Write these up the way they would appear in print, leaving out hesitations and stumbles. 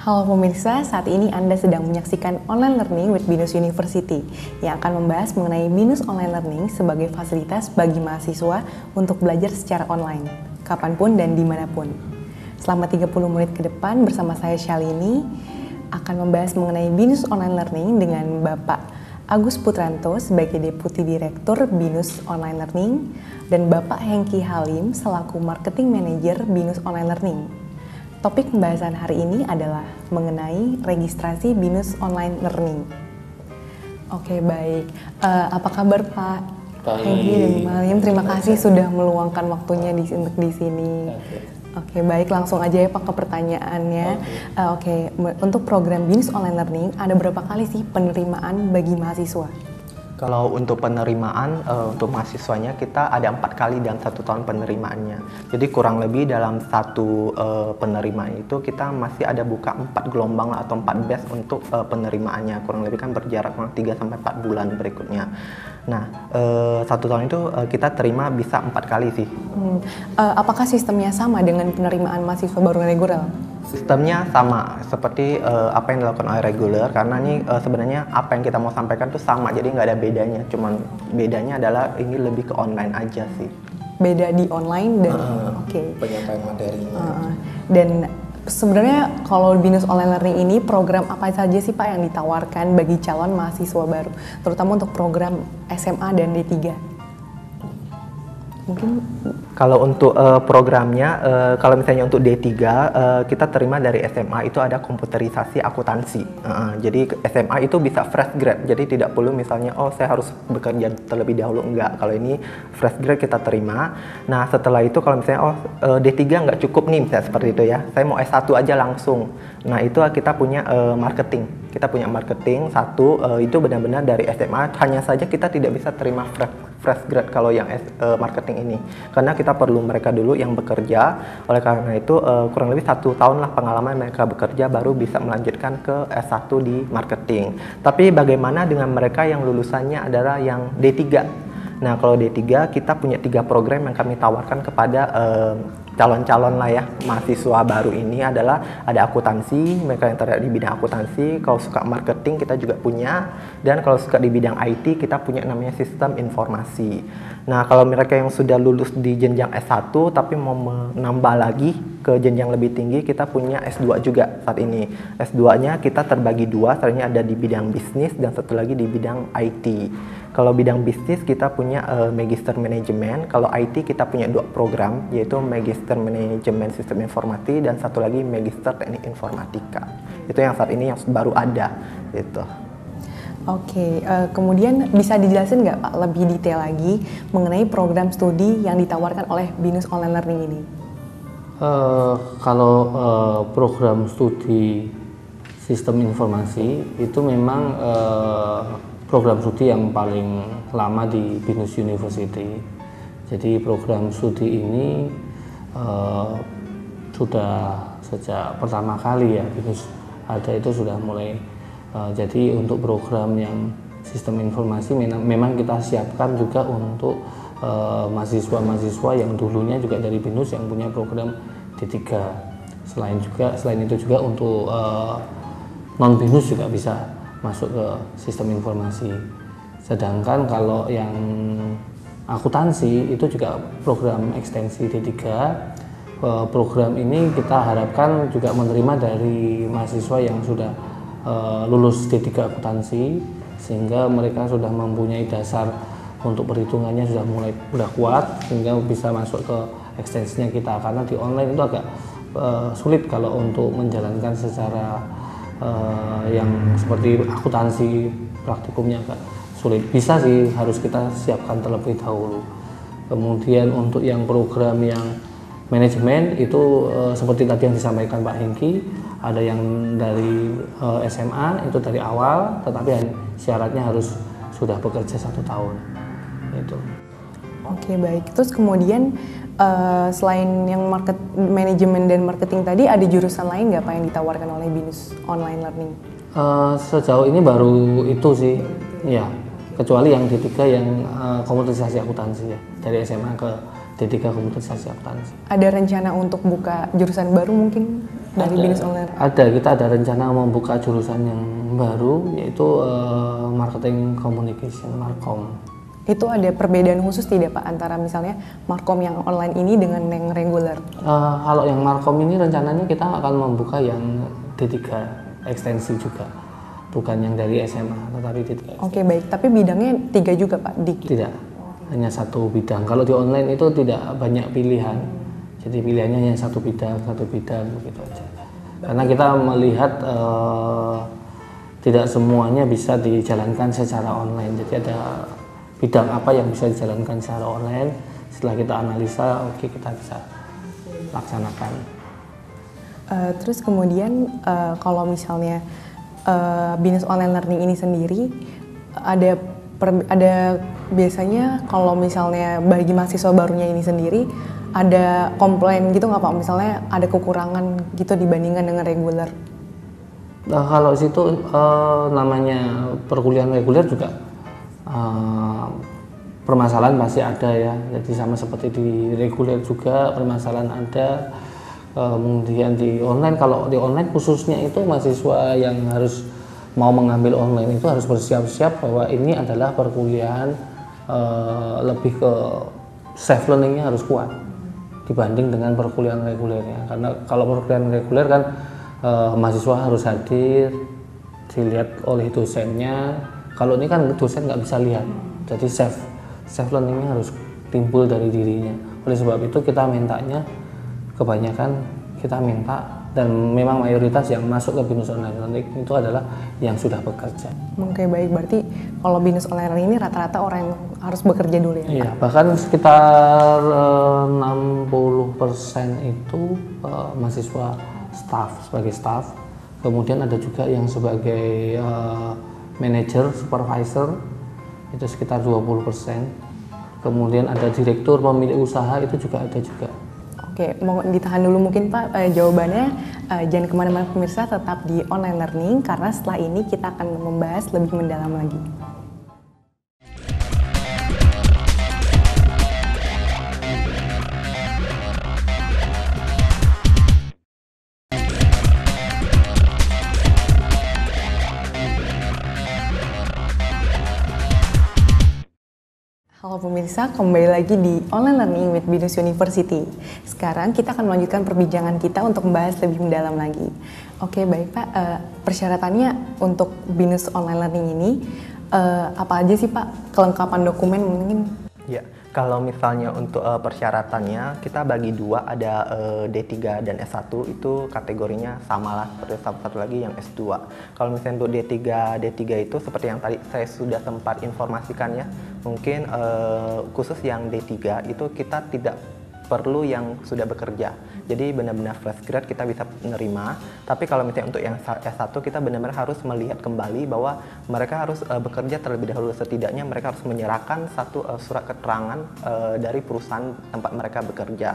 Halo pemirsa, saat ini Anda sedang menyaksikan Online Learning with Binus University yang akan membahas mengenai Binus Online Learning sebagai fasilitas bagi mahasiswa untuk belajar secara online, kapanpun dan dimanapun. Selama 30 menit ke depan bersama saya Shalini akan membahas mengenai Binus Online Learning dengan Bapak Agus Putranto sebagai Deputi Direktur Binus Online Learning dan Bapak Hengki Halim selaku Marketing Manager Binus Online Learning. Topik pembahasan hari ini adalah mengenai registrasi Binus Online Learning. Oke, baik. Apa kabar Pak Hengki dan Mbak Halim? Terima kasih sudah meluangkan waktunya untuk di sini. Oke, baik. Langsung aja ya Pak ke pertanyaannya. Oke, untuk program Binus Online Learning ada berapa kali sih penerimaan bagi mahasiswa? Kalau untuk penerimaan untuk mahasiswanya kita ada 4 kali dalam 1 tahun penerimaannya. Jadi kurang lebih dalam satu penerimaan itu kita masih ada buka 4 gelombang atau 4 batch untuk penerimaannya. Kurang lebih kan berjarak 3-4 bulan berikutnya. Nah, 1 tahun itu kita terima bisa 4 kali sih. Apakah sistemnya sama dengan penerimaan mahasiswa baru reguler? Sistemnya sama seperti apa yang dilakukan oleh reguler, karena ini sebenarnya apa yang kita mau sampaikan tuh sama, jadi nggak ada bedanya. Cuman bedanya adalah ini lebih ke online aja sih. Beda di online dan penyampaian materinya. Dan sebenarnya kalau Binus Online Learning ini program apa saja sih Pak yang ditawarkan bagi calon mahasiswa baru, terutama untuk program SMA dan D3? Mungkin kalau untuk programnya, kalau misalnya untuk D3 kita terima dari SMA itu ada komputerisasi akuntansi. Jadi SMA itu bisa fresh grade, jadi tidak perlu misalnya saya harus bekerja terlebih dahulu, enggak. Kalau ini fresh grade kita terima. Nah setelah itu kalau misalnya D3 nggak cukup nih misalnya seperti itu ya, saya mau S1 aja langsung. Nah itu kita punya marketing. Kita punya marketing itu benar-benar dari SMA, hanya saja kita tidak bisa terima fresh grade kalau yang marketing ini, karena kita perlu mereka dulu yang bekerja. Oleh karena itu kurang lebih 1 tahun lah pengalaman mereka bekerja baru bisa melanjutkan ke S1 di marketing. Tapi bagaimana dengan mereka yang lulusannya adalah yang D3? Nah kalau D3 kita punya 3 program yang kami tawarkan kepada calon-calon lah ya mahasiswa baru ini, adalah ada akuntansi, mereka yang terlibat di bidang akuntansi. Kalau suka marketing kita juga punya, dan kalau suka di bidang IT kita punya namanya sistem informasi. Nah kalau mereka yang sudah lulus di jenjang S1 tapi mau menambah lagi ke jenjang lebih tinggi, kita punya S2 juga saat ini. S2 nya kita terbagi 2, satunya ada di bidang bisnis dan satu lagi di bidang IT. Kalau bidang bisnis kita punya Magister Manajemen, kalau IT kita punya 2 program, yaitu Magister Manajemen Sistem Informasi dan satu lagi Magister Teknik Informatika. Itu yang saat ini yang baru ada gitu. Oke, kemudian bisa dijelasin nggak Pak lebih detail lagi mengenai program studi yang ditawarkan oleh Binus Online Learning ini? Kalau program studi sistem informasi itu memang program studi yang paling lama di Binus University. Jadi program studi ini sudah sejak pertama kali ya Binus ada itu sudah mulai. Jadi untuk program yang sistem informasi memang kita siapkan juga untuk mahasiswa-mahasiswa yang dulunya juga dari Binus yang punya program D3. Selain itu juga untuk non Binus juga bisa masuk ke sistem informasi. Sedangkan kalau yang akuntansi itu juga program ekstensi D3. Program ini kita harapkan juga menerima dari mahasiswa yang sudah lulus D3 akuntansi, sehingga mereka sudah mempunyai dasar untuk perhitungannya sudah kuat, sehingga bisa masuk ke ekstensinya kita. Karena di online itu agak sulit kalau untuk menjalankan secara yang seperti akuntansi, praktikumnya agak sulit. Bisa sih, harus kita siapkan terlebih dahulu. Kemudian untuk yang program yang manajemen itu seperti tadi yang disampaikan Pak Hengki, ada yang dari SMA itu dari awal, tetapi syaratnya harus sudah bekerja 1 tahun. Itu. Oke, baik. Terus kemudian selain yang manajemen dan marketing tadi, ada jurusan lain nggak Pak yang ditawarkan oleh Binus Online Learning? Sejauh ini baru itu sih, ya. Kecuali yang D3 yang komputerisasi akuntansi ya, dari SMA ke D3 komputerisasi akuntansi. Ada rencana untuk buka jurusan baru mungkin dari BINUS Online? Kita ada rencana membuka jurusan yang baru, yaitu marketing communication, markom. Itu ada perbedaan khusus tidak Pak antara misalnya markom yang online ini dengan yang reguler? Kalau yang markom ini rencananya kita akan membuka yang D3 ekstensi juga, bukan yang dari SMA, tetapi D3. Oke, baik, tapi bidangnya 3 juga Pak? Tidak, hanya satu bidang. Kalau di online itu tidak banyak pilihan, jadi pilihannya hanya satu bidang begitu aja. Karena kita melihat tidak semuanya bisa dijalankan secara online, jadi ada bidang apa yang bisa dijalankan secara online. Setelah kita analisa, oke, kita bisa laksanakan. Terus kemudian kalau misalnya BINUS Online Learning ini sendiri ada biasanya kalau misalnya bagi mahasiswa barunya ini sendiri ada komplain gitu nggak Pak? Misalnya ada kekurangan gitu dibandingkan dengan reguler? Kalau situ namanya perkuliahan reguler juga permasalahan pasti ada ya. Jadi sama seperti di reguler juga permasalahan ada. Kemudian di online, kalau di online khususnya itu mahasiswa yang harus mau mengambil online itu harus bersiap-siap bahwa ini adalah perkuliahan lebih ke self learningnya harus kuat dibanding dengan perkuliahan regulernya. Karena kalau perkuliahan reguler kan mahasiswa harus hadir, dilihat oleh dosennya. Kalau ini kan dosen nggak bisa lihat, jadi self learningnya harus timbul dari dirinya. Oleh sebab itu kita mintanya, kebanyakan kita minta, dan memang mayoritas yang masuk ke BINUS Online Learning itu adalah yang sudah bekerja. Oke, baik, berarti kalau BINUS Online Learning ini rata-rata orang yang harus bekerja dulu ya? Iya, bahkan sekitar 60% itu mahasiswa sebagai staff, kemudian ada juga yang sebagai manager, supervisor, itu sekitar 20%, kemudian ada direktur, pemilik usaha, itu juga ada juga. Oke, mau ditahan dulu mungkin Pak jawabannya. Jangan kemana-mana pemirsa, tetap di Online Learning karena setelah ini kita akan membahas lebih mendalam lagi. Halo pemirsa, kembali lagi di Online Learning with BINUS University. Sekarang kita akan melanjutkan perbincangan kita untuk membahas lebih mendalam lagi. Oke, baik Pak, persyaratannya untuk BINUS Online Learning ini apa aja sih Pak? Kelengkapan dokumen mungkin? Ya, kalau misalnya untuk persyaratannya kita bagi dua, ada D3 dan S1 itu kategorinya sama lah seperti satu lagi yang S2. Kalau misalnya untuk D3 itu seperti yang tadi saya sudah sempat informasikan ya, mungkin khusus yang D3 itu kita tidak perlu yang sudah bekerja. Jadi benar-benar fresh grad kita bisa menerima. Tapi kalau misalnya untuk yang S1 kita benar-benar harus melihat kembali bahwa mereka harus bekerja terlebih dahulu. Setidaknya mereka harus menyerahkan satu surat keterangan dari perusahaan tempat mereka bekerja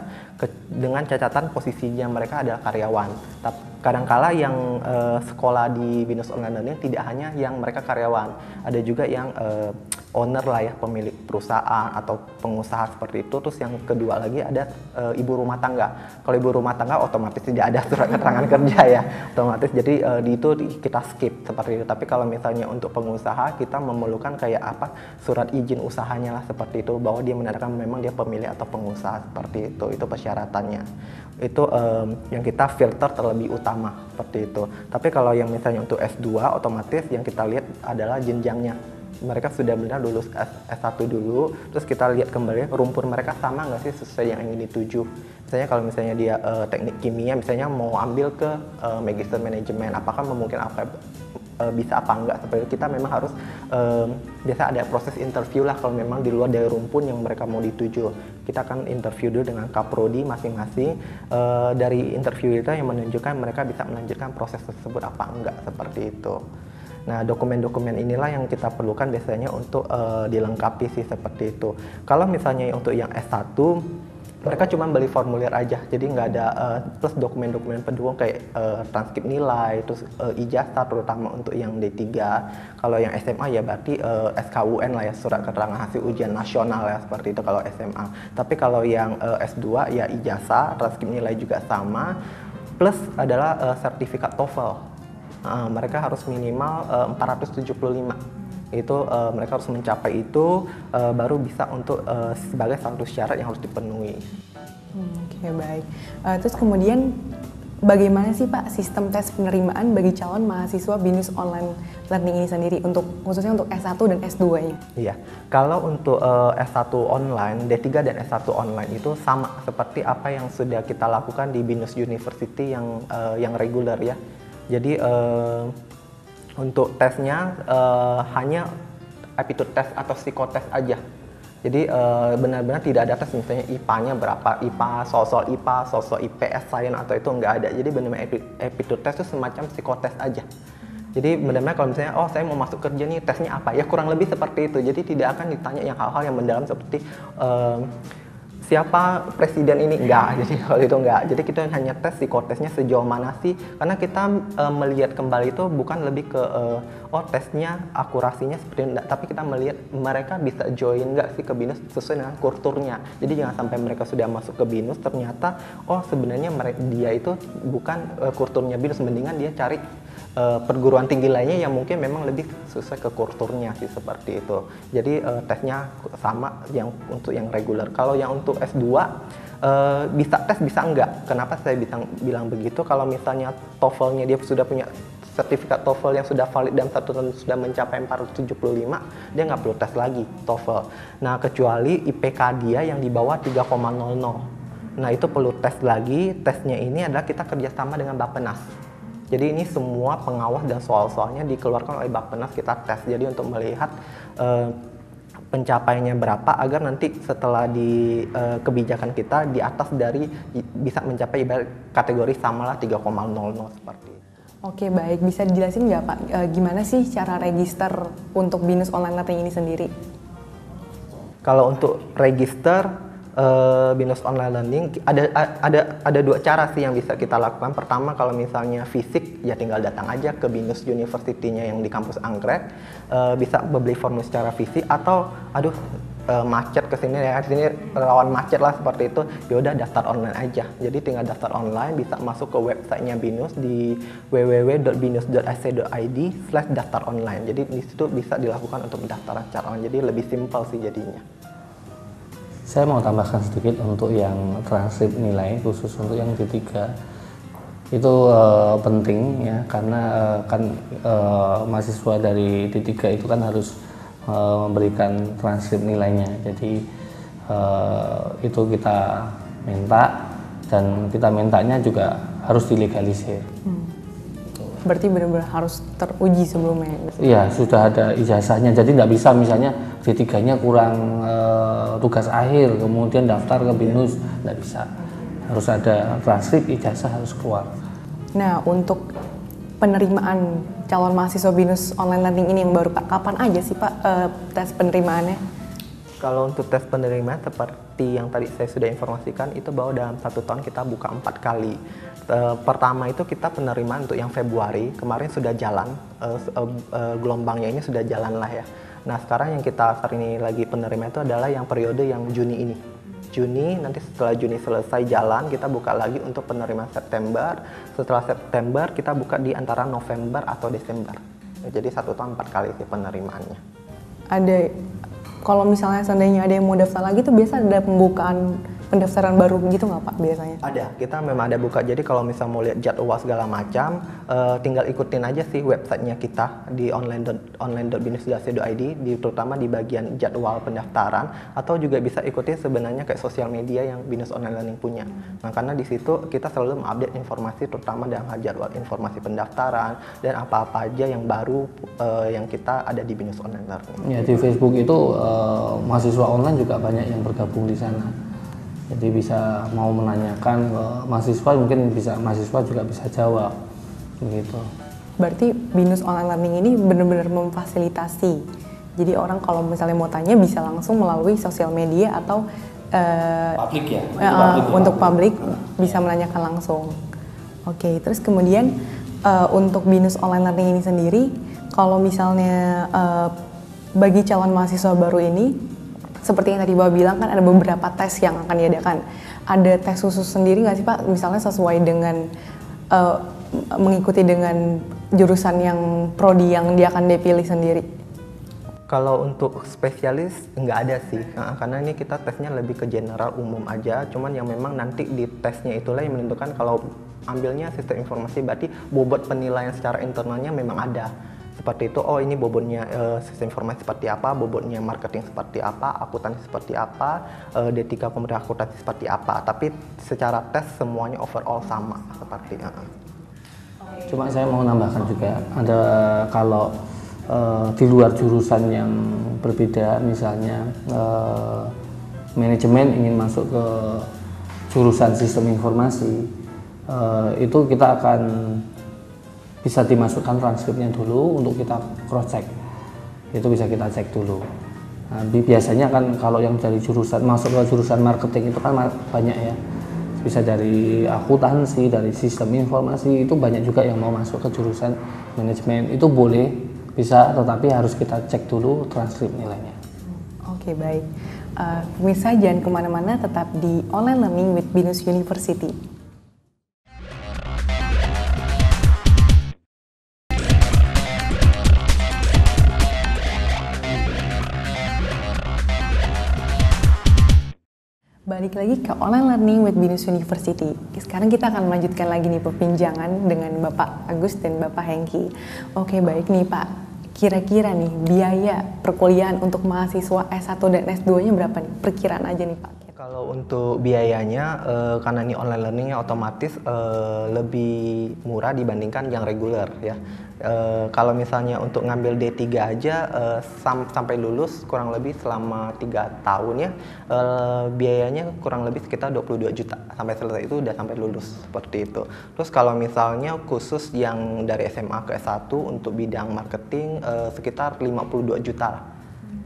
dengan catatan posisinya mereka adalah karyawan. Tapi kadangkala yang sekolah di BINUS Online Learning tidak hanya yang mereka karyawan, ada juga yang owner lah ya, pemilik perusahaan atau pengusaha seperti itu. Terus yang kedua lagi ada ibu rumah tangga. Kalau ibu rumah tangga otomatis tidak ada surat keterangan kerja ya, otomatis jadi di itu kita skip seperti itu. Tapi kalau misalnya untuk pengusaha kita memerlukan kayak apa, surat izin usahanya lah seperti itu, bahwa dia menandakan memang dia pemilik atau pengusaha seperti itu persyaratannya. Itu yang kita filter terlebih utama seperti itu. Tapi kalau yang misalnya untuk S2 otomatis yang kita lihat adalah jenjangnya. Mereka sudah benar lulus S1 dulu, terus kita lihat kembali rumpun mereka sama nggak sih sesuai yang ingin dituju. Misalnya kalau misalnya dia teknik kimia, misalnya mau ambil ke magister manajemen, apakah memungkinkan bisa apa enggak, seperti itu. Kita memang harus biasa ada proses interview lah kalau memang di luar dari rumpun yang mereka mau dituju. Kita akan interview dulu dengan kaprodi masing-masing, dari interview itu yang menunjukkan mereka bisa melanjutkan proses tersebut apa enggak, seperti itu. Nah, dokumen-dokumen inilah yang kita perlukan biasanya untuk dilengkapi sih seperti itu. Kalau misalnya untuk yang S1 Mereka cuma beli formulir aja, jadi nggak ada plus dokumen-dokumen pendukung kayak transkrip nilai, terus ijazah terutama untuk yang D3. Kalau yang SMA ya berarti SKUN lah ya, surat keterangan hasil ujian nasional ya, seperti itu kalau SMA. Tapi kalau yang S2 ya ijazah, transkrip nilai juga sama, plus adalah sertifikat TOEFL. Mereka harus minimal 475. Itu mereka harus mencapai itu baru bisa untuk sebagai satu syarat yang harus dipenuhi. Oke, baik. Terus kemudian bagaimana sih Pak sistem tes penerimaan bagi calon mahasiswa BINUS online learning ini sendiri khususnya untuk S1 dan S2-nya? Iya, kalau untuk S1 online, D3 dan S1 online itu sama seperti apa yang sudah kita lakukan di BINUS University yang reguler ya. Jadi untuk tesnya hanya aptitude test atau psikotes aja. Jadi benar-benar tidak ada tes misalnya IPA-nya berapa, IPA, sosok IPS, sains atau itu nggak ada. Jadi benar-benar aptitude test itu semacam psikotes aja. Jadi benar-benar kalau misalnya, oh saya mau masuk kerja nih, tesnya apa? Ya kurang lebih seperti itu. Jadi tidak akan ditanya yang hal-hal yang mendalam seperti siapa presiden ini, enggak. Jadi kalau itu enggak. Jadi kita hanya tes psikotesnya sejauh mana sih, karena kita melihat kembali itu bukan lebih ke tesnya akurasinya seperti enggak, tapi kita melihat mereka bisa join enggak sih ke BINUS sesuai dengan kulturnya. Jadi jangan sampai mereka sudah masuk ke BINUS ternyata sebenarnya dia itu bukan kulturnya BINUS, mendingan dia cari perguruan tinggi lainnya yang mungkin memang lebih sesuai ke kulturnya sih, seperti itu. Jadi tesnya sama yang untuk yang reguler. Kalau yang untuk S2 bisa tes bisa enggak. Kenapa saya bilang begitu? Kalau misalnya TOEFL-nya dia sudah punya sertifikat TOEFL yang sudah valid dan satu tahun sudah mencapai 475, dia nggak perlu tes lagi TOEFL. Nah, kecuali IPK dia yang di bawah 3,00. Nah, itu perlu tes lagi. Tesnya ini adalah kita kerjasama dengan Bappenas. Jadi ini semua pengawas dan soal-soalnya dikeluarkan oleh Bappenas, kita tes. Jadi untuk melihat pencapaiannya berapa agar nanti setelah di kebijakan kita di atas dari bisa mencapai kategori samalah 3,00 seperti itu. Oke, baik. Bisa dijelasin nggak Pak, gimana sih cara register untuk BINUS online learning ini sendiri? Kalau untuk register BINUS online learning ada dua cara sih yang bisa kita lakukan. Pertama, kalau misalnya fisik ya tinggal datang aja ke BINUS University-nya yang di kampus Anggrek, bisa beli formulir secara fisik, atau macet ke sini ya, sini rawan macet lah seperti itu, ya udah daftar online aja. Jadi tinggal daftar online, bisa masuk ke websitenya BINUS di www.binus.ac.id/daftar online. Jadi di situ bisa dilakukan untuk pendaftaran secara online. Jadi lebih simpel sih jadinya. Saya mau tambahkan sedikit untuk yang transkrip nilai, khusus untuk yang D3 itu penting ya, karena mahasiswa dari D3 itu kan harus memberikan transkrip nilainya. Jadi itu kita minta, dan kita mintanya juga harus dilegalisir. Berarti benar-benar harus teruji sebelumnya? Iya, sudah ada ijazahnya. Jadi nggak bisa misalnya D3-nya kurang tugas akhir, kemudian daftar ke BINUS, nggak bisa. Harus ada transkrip, ijazah harus keluar. Nah, untuk penerimaan calon mahasiswa BINUS online learning ini yang baru Pak, kapan aja sih Pak tes penerimaannya? Kalau untuk tes penerimaan seperti yang tadi saya sudah informasikan, itu bahwa dalam 1 tahun kita buka 4 kali. Pertama itu kita penerimaan untuk yang Februari, kemarin sudah jalan, gelombangnya ini sudah jalan lah ya. Nah sekarang yang kita saat ini lagi penerimaan itu adalah yang periode yang Juni ini. Juni, nanti setelah Juni selesai jalan, kita buka lagi untuk penerimaan September. Setelah September kita buka di antara November atau Desember. Jadi 1 tahun 4 kali sih penerimaannya. Kalau misalnya seandainya ada yang mau daftar lagi tuh biasa ada pembukaan pendaftaran baru gitu nggak Pak biasanya? Ada, kita memang ada buka. Jadi kalau misal mau lihat jadwal segala macam, tinggal ikutin aja sih websitenya kita di online.binus.ac.id, terutama di bagian jadwal pendaftaran, atau juga bisa ikutin sebenarnya kayak sosial media yang BINUS Online Learning punya. Nah karena di situ kita selalu mengupdate informasi, terutama dalam hal jadwal informasi pendaftaran dan apa-apa aja yang baru yang kita ada di BINUS Online Learning. Ya, di Facebook itu mahasiswa online juga banyak yang bergabung di sana. Jadi bisa mau menanyakan ke mahasiswa, mungkin mahasiswa juga bisa jawab begitu. Berarti BINUS Online Learning ini benar-benar memfasilitasi. Jadi orang kalau misalnya mau tanya bisa langsung melalui sosial media atau Publik ya. untuk publik bisa menanyakan langsung. Oke, terus kemudian untuk BINUS online learning ini sendiri, kalau misalnya bagi calon mahasiswa baru ini, seperti yang tadi Bapak bilang kan ada beberapa tes yang akan diadakan. Ada tes khusus sendiri nggak sih Pak? Misalnya sesuai dengan mengikuti dengan jurusan yang prodi yang dia akan dipilih sendiri. Kalau untuk spesialis nggak ada sih, karena ini kita tesnya lebih ke general umum aja. Cuman yang memang nanti di tesnya itulah yang menentukan kalau ambilnya sistem informasi berarti bobot penilaian secara internalnya memang ada. Seperti itu, oh ini bobotnya sistem informasi seperti apa, bobotnya marketing seperti apa, akuntansi seperti apa, D3 komputer akuntansi seperti apa. Tapi secara tes semuanya overall sama seperti. Cuma saya mau nambahkan juga, ada kalau di luar jurusan yang berbeda, misalnya manajemen ingin masuk ke jurusan sistem informasi, itu kita akan bisa dimasukkan transkripnya dulu untuk kita cross check, itu bisa kita cek dulu. Nah, biasanya kan kalau yang dari jurusan masuk ke jurusan marketing itu kan banyak ya, bisa dari akuntansi, dari sistem informasi, itu banyak juga yang mau masuk ke jurusan manajemen. Itu boleh, bisa, tetapi harus kita cek dulu transkrip nilainya. Oke, baik. Pemirsa jangan kemana-mana, tetap di Online Learning with BINUS University. Balik lagi ke Online Learning with BINUS University. Sekarang kita akan melanjutkan lagi nih perbincangan dengan Bapak Agus dan Bapak Hengki. Oke, baik nih Pak. Kira-kira nih biaya perkuliahan untuk mahasiswa S1 dan S2-nya berapa nih? Perkiraan aja nih Pak. Kalau untuk biayanya, karena ini online learningnya otomatis lebih murah dibandingkan yang reguler ya. Kalau misalnya untuk ngambil D3 aja sampai lulus kurang lebih selama 3 tahun ya, biayanya kurang lebih sekitar 22 juta sampai selesai, itu udah sampai lulus seperti itu. Terus kalau misalnya khusus yang dari SMA ke S1 untuk bidang marketing sekitar 52 juta lah.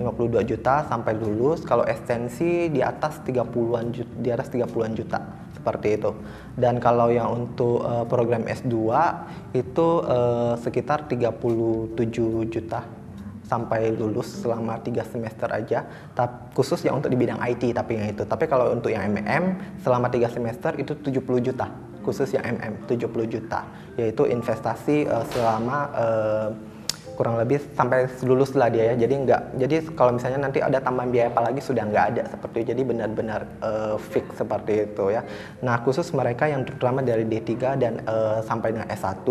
52 juta sampai lulus. Kalau ekstensi di atas 30-an juta, di atas 30-an juta seperti itu. Dan kalau yang untuk program S2 itu sekitar 37 juta sampai lulus selama 3 semester aja. Khusus yang untuk di bidang IT tapi yang itu. Tapi kalau untuk yang MM selama 3 semester itu 70 juta. Khusus yang MM 70 juta, yaitu investasi selama kurang lebih sampai lulus lah dia ya. Jadi kalau misalnya nanti ada tambahan biaya apa lagi sudah nggak ada seperti itu. Jadi benar-benar fix seperti itu ya. Nah, khusus mereka yang terutama dari D3 dan sampai dengan S1,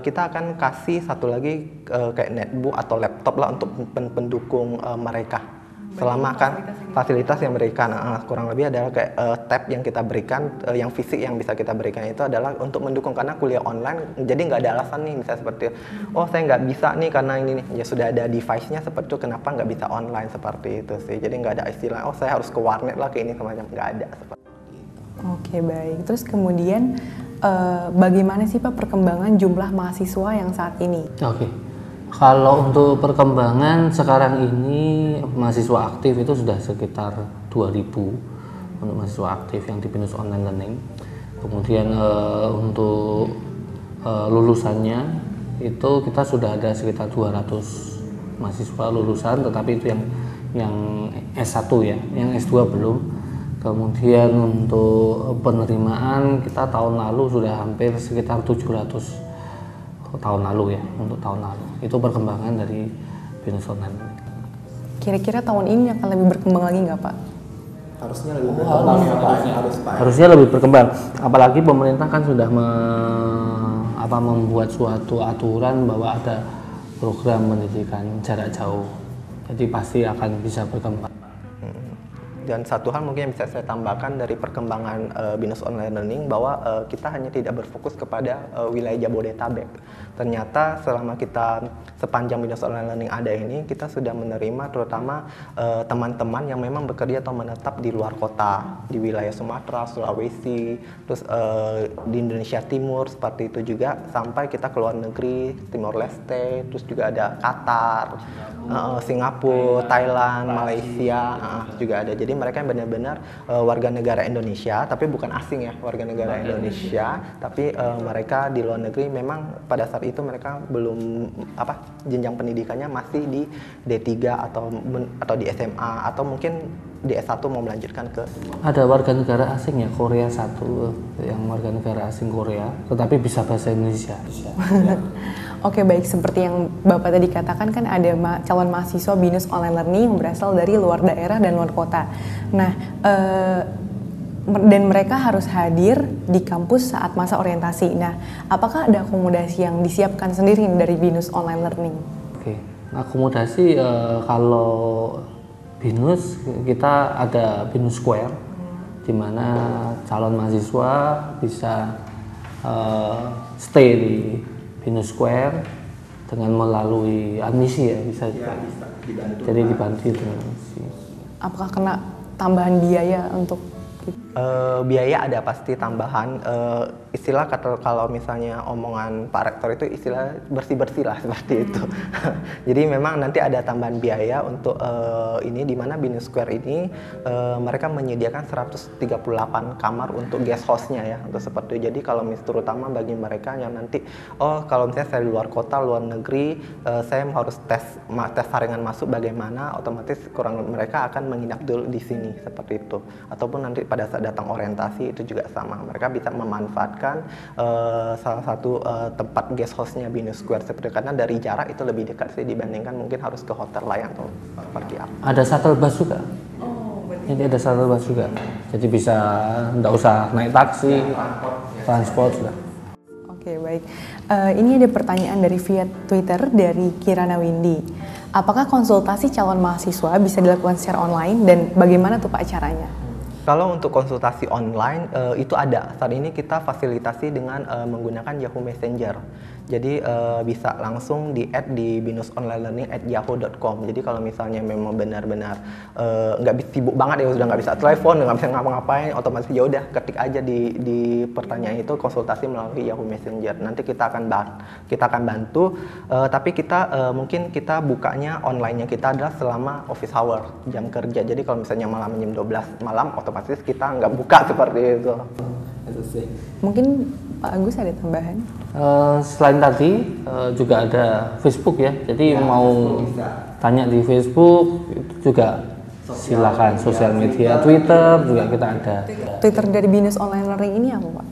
kita akan kasih satu lagi kayak netbook atau laptop lah untuk pendukung mereka. Selama kan fasilitas yang berikan, kurang lebih adalah kayak tab yang kita berikan, yang fisik yang bisa kita berikan itu adalah untuk mendukung, karena kuliah online jadi nggak ada alasan nih misalnya seperti oh saya nggak bisa nih karena ini nih, ya sudah ada device-nya seperti itu, kenapa nggak bisa online seperti itu sih. Jadi nggak ada istilah oh saya harus ke warnet lah kayak ini semacam, nggak ada seperti itu. Oke, baik. Terus kemudian bagaimana sih Pak perkembangan jumlah mahasiswa yang saat ini? Oke. Kalau untuk perkembangan sekarang ini mahasiswa aktif itu sudah sekitar 2.000 untuk mahasiswa aktif yang di BINUS Online Learning. Kemudian untuk lulusannya itu kita sudah ada sekitar 200 mahasiswa lulusan, tetapi itu yang S1 ya, yang S2 belum. Kemudian untuk penerimaan kita tahun lalu sudah hampir sekitar 700 tahun lalu ya, untuk tahun lalu. Itu perkembangan dari BINUS Online. Kira-kira tahun ini akan lebih berkembang lagi nggak Pak? Harusnya lebih berkembang ya Pak. Harusnya lebih berkembang. Apalagi pemerintah kan sudah membuat suatu aturan bahwa ada program pendidikan jarak jauh. Jadi pasti akan bisa berkembang. Dan satu hal mungkin yang bisa saya tambahkan dari perkembangan BINUS Online Learning, bahwa kita hanya tidak berfokus kepada wilayah Jabodetabek. Ternyata selama kita sepanjang Binus Online Learning ada ini, kita sudah menerima terutama teman-teman yang memang bekerja atau menetap di luar kota, di wilayah Sumatera, Sulawesi, terus di Indonesia Timur seperti itu juga, sampai kita ke luar negeri, Timor Leste, terus juga ada Qatar, Singapura, Thailand, Malaysia juga ada. Jadi mereka yang benar-benar warga negara Indonesia, tapi bukan asing ya, warga negara Indonesia, tapi mereka di luar negeri memang pada saat itu mereka belum jenjang pendidikannya masih di D3 atau di SMA, atau mungkin di S1 mau melanjutkan ke. Ada warga negara asing ya, Korea satu, yang warga negara asing Korea, tetapi bisa bahasa Indonesia. Ya. Oke, baik, seperti yang Bapak tadi katakan kan ada calon mahasiswa BINUS Online Learning yang berasal dari luar daerah dan luar kota. Nah, dan mereka harus hadir di kampus saat masa orientasi. Nah, apakah ada akomodasi yang disiapkan sendiri dari BINUS Online Learning? Oke, akomodasi kalau BINUS kita ada BINUS Square, di mana calon mahasiswa bisa stay di BINUS Square dengan melalui admisi ya, bisa dibantu. Jadi dibantu dengan admisi. Apakah kena tambahan biaya untuk biaya ada pasti tambahan, istilah kalau misalnya omongan Pak Rektor itu istilah bersih-bersih lah seperti itu. Jadi memang nanti ada tambahan biaya untuk ini, di mana BINUS Square ini mereka menyediakan 138 kamar untuk guest hostnya ya, untuk seperti itu. Jadi kalau terutama bagi mereka yang nanti kalau misalnya saya di luar kota, luar negeri, saya harus tes saringan masuk bagaimana, otomatis mereka akan menginap dulu di sini seperti itu. Ataupun nanti pada saat datang orientasi itu juga sama, mereka bisa memanfaatkan salah satu tempat guest hostnya BINUS Square seperti itu, karena dari jarak itu lebih dekat sih dibandingkan mungkin harus ke hotel lain atau seperti apa. Ada shuttle bus juga. Jadi ada shuttle bus juga, jadi bisa nggak usah naik taksi, transport sudah. Oke, baik. Ini ada pertanyaan dari via Twitter dari Kirana Windy. Apakah konsultasi calon mahasiswa bisa dilakukan secara online dan bagaimana tuh Pak caranya? Kalau untuk konsultasi online itu ada. Saat ini kita fasilitasi dengan menggunakan Yahoo Messenger. Jadi bisa langsung di-add di binusonlinelearning@yahoo.com. Jadi kalau misalnya memang benar-benar nggak sibuk banget ya, sudah nggak bisa telepon, nggak bisa ngapa-ngapain, otomatis ya udah ketik aja di pertanyaan itu konsultasi melalui Yahoo Messenger. Nanti kita akan bantu. Tapi mungkin kita bukanya online-nya kita adalah selama office hour, jam kerja. Jadi kalau misalnya malam jam 12 malam, otomatis kita nggak buka seperti itu. Mungkin Pak Agus ada tambahan? Selain tadi juga ada Facebook ya, jadi mau tanya di Facebook itu juga silakan, sosial media, Twitter juga kita ada. Twitter dari BINUS Online Learning ini apa Pak?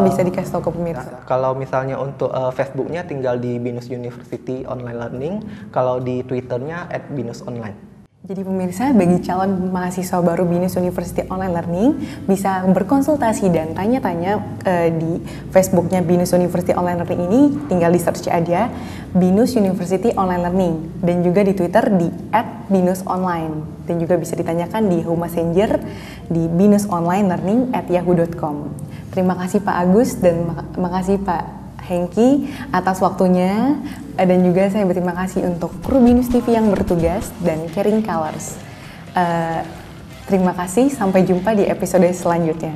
Bisa dikasih tahu ke pemirsa? Kalau misalnya untuk Facebooknya tinggal di BINUS University Online Learning, kalau di Twitternya @binusonline. Jadi pemirsa, bagi calon mahasiswa baru BINUS University Online Learning bisa berkonsultasi dan tanya-tanya di Facebooknya BINUS University Online Learning ini, tinggal di search aja BINUS University Online Learning, dan juga di Twitter di @binusonline, dan juga bisa ditanyakan di Yahoo Messenger di binusonlinelearning@yahoo.com. Terima kasih Pak Agus dan makasih Pak Hengki atas waktunya, dan juga saya berterima kasih untuk kru BINUS TV yang bertugas dan Caring Colors. Terima kasih, sampai jumpa di episode selanjutnya.